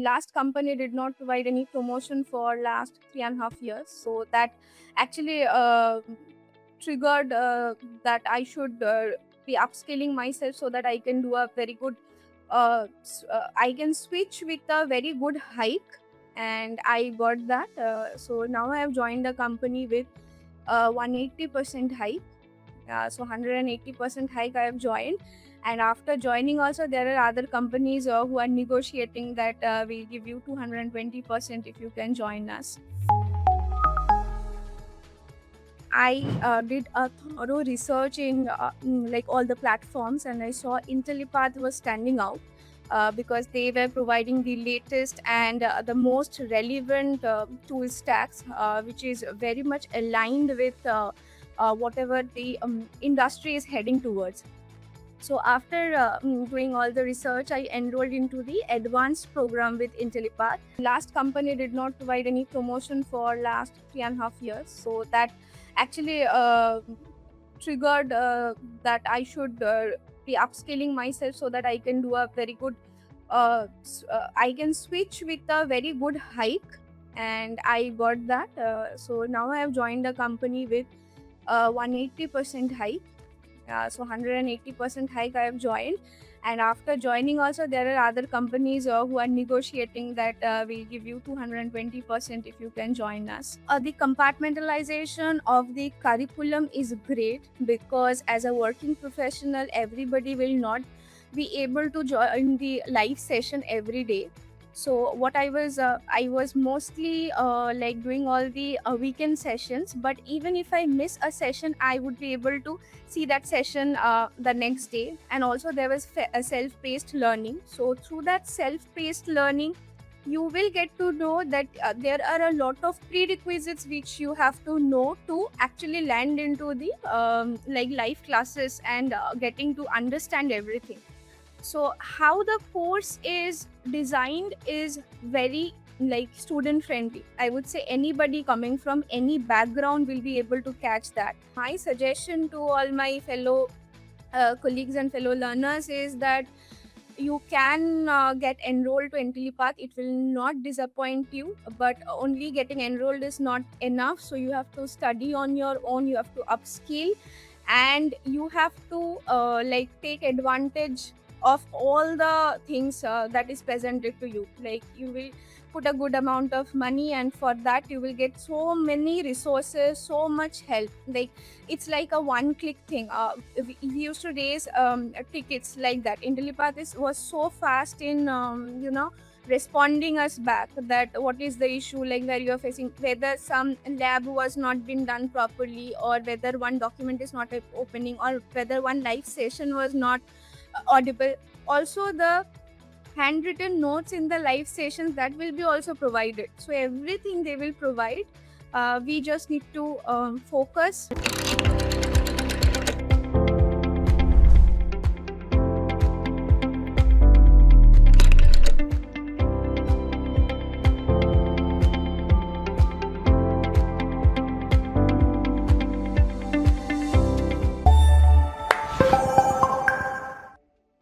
Last company did not provide any promotion for last 3.5 years, so that actually triggered that I should be upskilling myself so that I can do a very good I can switch with a very good hike, and I got that. So now I have joined a company with 180% hike. So 180% hike I have joined, and after joining also there are other companies who are negotiating that we'll give you 220% if you can join us. I did a thorough research in like all the platforms, and I saw Intellipath was standing out because they were providing the latest and the most relevant tool stacks, which is very much aligned with whatever the industry is heading towards. So after doing all the research, I enrolled into the advanced program with Intellipath. Last company did not provide any promotion for last 3.5 years, so that actually triggered that I should be upskilling myself so that I can do a very good. I can switch with a very good hike, and I got that. So now I have joined a company with 180% hike. So 180% hike I have joined, and after joining also there are other companies who are negotiating that we'll give you 220% if you can join us. The compartmentalization of the curriculum is great because as a working professional, everybody will not be able to join the live session every day. So what I was mostly like doing all the weekend sessions, but even if I miss a session, I would be able to see that session the next day. And also there was a self-paced learning. So through that self-paced learning, you will get to know that there are a lot of prerequisites which you have to know to actually land into the like live classes and getting to understand everything. So how the course is designed is very like student friendly. I would say anybody coming from any background will be able to catch that. My suggestion to all my fellow colleagues and fellow learners is that you can get enrolled to Intellipath. It will not disappoint you, but only getting enrolled is not enough. So you have to study on your own, you have to upskill, and you have to like take advantage of all the things that is presented to you. Like you will put a good amount of money, and for that you will get so many resources, so much help. Like it's like a one click thing. We used to raise tickets like that. Intellipath was so fast in responding us back that what is the issue, like where you are facing, whether some lab was not been done properly, or whether one document is not opening, or whether one live session was not audible. Also the handwritten notes in the live sessions, that will be also provided. So everything they will provide. We just need to focus.